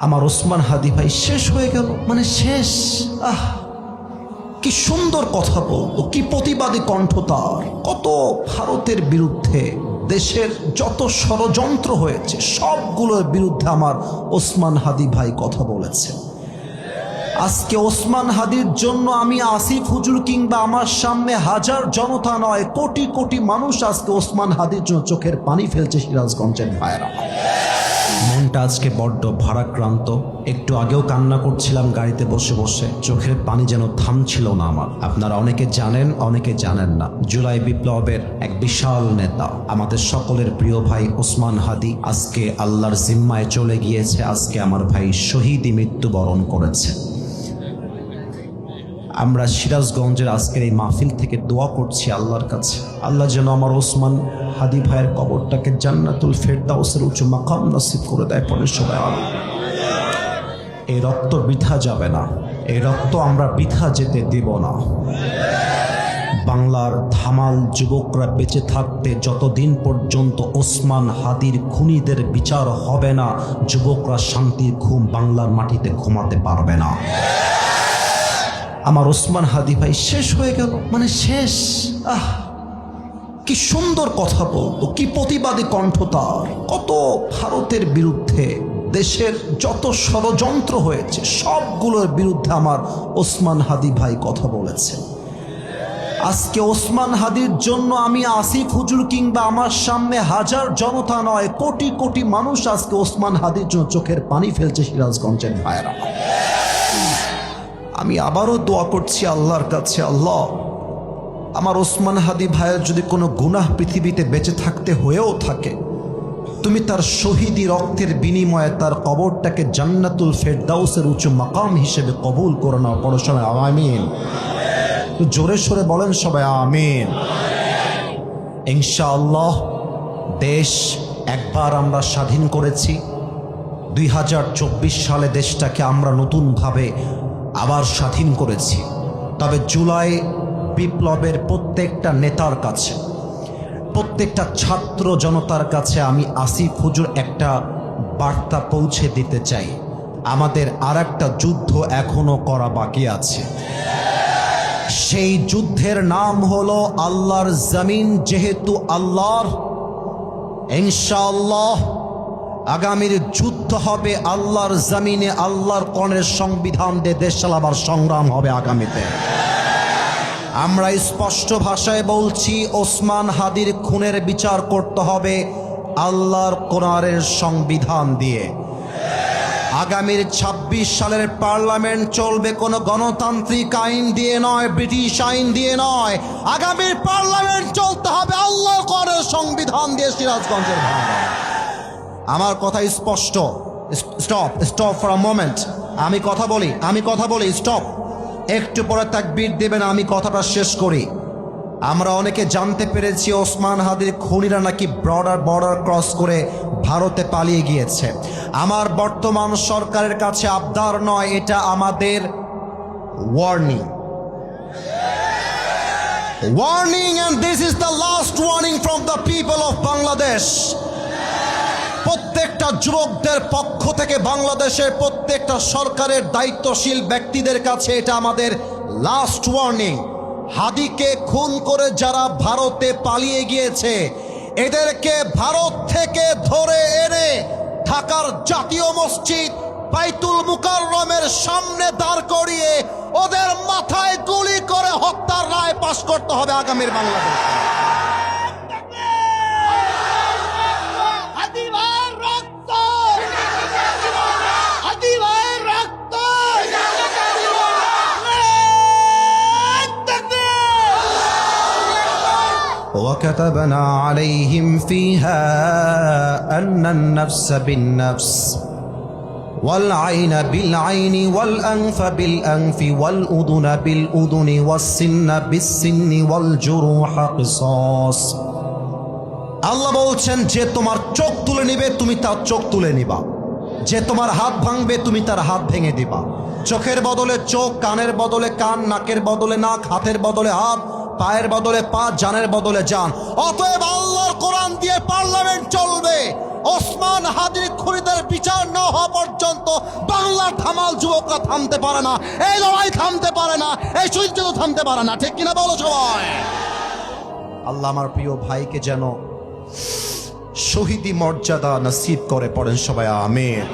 আমার ওসমান হাদি ভাই শেষ হয়ে গেল, মানে শেষ। কি সুন্দর কথা বলতো, কি প্রতিবাদী কণ্ঠ তার। কত ভারতের বিরুদ্ধে দেশের যত ষড়যন্ত্র হয়েছে সবগুলোর বিরুদ্ধে আমার ওসমান হাদি ভাই কথা বলেছে। আজকে ওসমান হাদির জন্য আমি আসিফ হুজুর কিংবা আমার সামনে হাজার জনতা নয়, কোটি কোটি মানুষ আজকে ওসমান হাদির জন্য চোখের পানি ফেলছে। সিরাজগঞ্জের ভাইরা, মনটা আজকে বড্ড ভারাক্রান্ত। একটু আগেও কান্না করছিলাম গাড়িতে বসে বসে, চোখের পানি যেন থামছিল না আমার। আপনারা অনেকে জানেন, অনেকে জানেন না, জুলাই বিপ্লবের এক বিশাল নেতা, আমাদের সকলের প্রিয় ভাই ওসমান হাদি আজকে আল্লাহর জিম্মায় চলে গিয়েছে। আজকে আমার ভাই শহীদি মৃত্যুবরণ করেছে। আমরা সিরাজগঞ্জের আজকের এই মাহফিল থেকে দোয়া করছি আল্লাহর কাছে, আল্লাহ যেন আমার ওসমান হাদি ভাইয়ের কবরটাকে জান্নাতুল ফেরদাউসের উঁচু মাকাম নসিব করে দেয়। পরে সবাই এই রক্ত বৃথা যাবে না, এই রক্ত আমরা বৃথা যেতে দেব না। বাংলার ধামাল যুবকরা বেঁচে থাকতে যতদিন পর্যন্ত ওসমান হাদির খুনিদের বিচার হবে না, যুবকরা শান্তির ঘুম বাংলার মাটিতে ঘুমাতে পারবে না। আমার ওসমান হাদি ভাই শেষ হয়ে গেল, মানে শেষ। কি সুন্দর কথা বলতো, কি প্রতিবাদী কণ্ঠ তার। কত ভারতের বিরুদ্ধে দেশের যত ষড়যন্ত্র হয়েছে সবগুলোর বিরুদ্ধে আমার ওসমান হাদি ভাই কথা বলেছে। আজকে ওসমান হাদির জন্য আমি আসিফ হুজুর কিংবা আমার সামনে হাজার জনতা নয়, কোটি কোটি মানুষ আজকে ওসমান হাদির জন্য চোখের পানি ফেলছে। সিরাজগঞ্জের ভাইরা, আমি আবারও দোয়া করছি আল্লাহর কাছে, আল্লাহ আমার ওসমান হাদি ভাইয়ের যদি কোনো গুনাহ পৃথিবীতে বেঁচে থাকতে হয়েও থাকে, তুমি তার শহীদি রক্তের বিনিময়ে তার কবরটাকে জান্নাতুল ফেরদাউসের উঁচু মাকাম হিসেবে কবুল করে নাও। পড়ো সবাই আমিন, জোরে সোরে বলেন সবাই আমিন। ইনশাআল্লাহ দেশ একবার আমরা স্বাধীন করেছি। 2024 সালে দেশটাকে আমরা নতুনভাবে আবার স্বাধীন করেছি। তবে জুলাই বিপ্লবের প্রত্যেকটা নেতার কাছে, প্রত্যেকটা ছাত্র জনতার কাছে আমি আসিফ হুজুর একটা বার্তা পৌঁছে দিতে চাই। আমাদের আর একটা যুদ্ধ এখনো করা বাকি আছে। সেই যুদ্ধের নাম হলো আল্লাহর জমিন। যেহেতু আল্লাহর, ইনশাআল্লাহ আগামীর যুদ্ধ হবে আল্লাহর জমিনে। আল্লাহর কোরআনের সংবিধান দিয়ে দেশ চালাবার সংগ্রাম হবে আগামীতে। আমরা স্পষ্ট ভাষায় বলছি, ওসমান হাদির খুনের বিচার করতে হবে আল্লাহর কোরআনের সংবিধান দিয়ে। আগামীর 26 সালের পার্লামেন্ট চলবে কোনো গণতান্ত্রিক আইন দিয়ে নয়, ব্রিটিশ আইন দিয়ে নয়। আগামীর পার্লামেন্ট চলতে হবে আল্লাহর কোরআনের সংবিধান দিয়ে। সিরাজগঞ্জের ভাইরা, আমার কথা স্পষ্ট। Stop for a moment. আমি কথা বলি, স্টপ। একটু পরে তাকবীর দেবেন, আমি কথাটা শেষ করি। আমরা অনেকে জানতে পেরেছি ওসমান হাদির খুনিরা নাকি বর্ডার ক্রস করে ভারতে পালিয়ে গিয়েছে। আমার বর্তমান সরকারের কাছে আবদার নয়, এটা আমাদের warning. And this is the last warning from the people of Bangladesh. প্রত্যেকটা যুবকদের পক্ষ থেকে বাংলাদেশের প্রত্যেকটা সরকারের দায়িত্বশীল ব্যক্তিদের কাছে এটা আমাদের লাস্ট ওয়ার্নিং। হাদিকে খুন করে যারা ভারতে পালিয়ে গিয়েছে, এদেরকে ভারত থেকে ধরে এনে ঢাকার জাতীয় মসজিদ বাইতুল মুকাররমের সামনে দাঁড় করিয়ে ওদের মাথায় গুলি করে হত্যার রায় পাশ করতে হবে আগামীর বাংলাদেশ। وكتبنا عليهم فيها أن النفس بالنفس والعين بالعين والأنف بالأنف والأذن بالأذن والسن بالسن والجروح قصاص। আল্লাহ বলছেন, যে তোমার চোখ তুলে নিবে তুমি তার চোখ তুলে নিবা, যে তোমার হাত ভাঙবে তুমি তার হাত ভেঙে দিবা। চোখের বদলে চোখ, কানের বদলে কান, নাকের বদলে নাক, হাতের বদলে হাত, পায়ের বদলে পা, জানের বদলে জান। অতএব আল্লাহর কোরআন দিয়ে পার্লামেন্ট চলবে, ওসমান হাদির খুনিদের বিচার না হওয়া পর্যন্ত বাংলার ধামাল যুবকরা থামতে পারে না, এই লড়াই থামতে পারে না, এই যুদ্ধ থামতে পারে না। ঠিক কিনা বলো সবাই? আল্লাহ আমার প্রিয় ভাইকে যেন শহীদি মর্যাদা নসিব করে, পড়েন সবাই আমিন।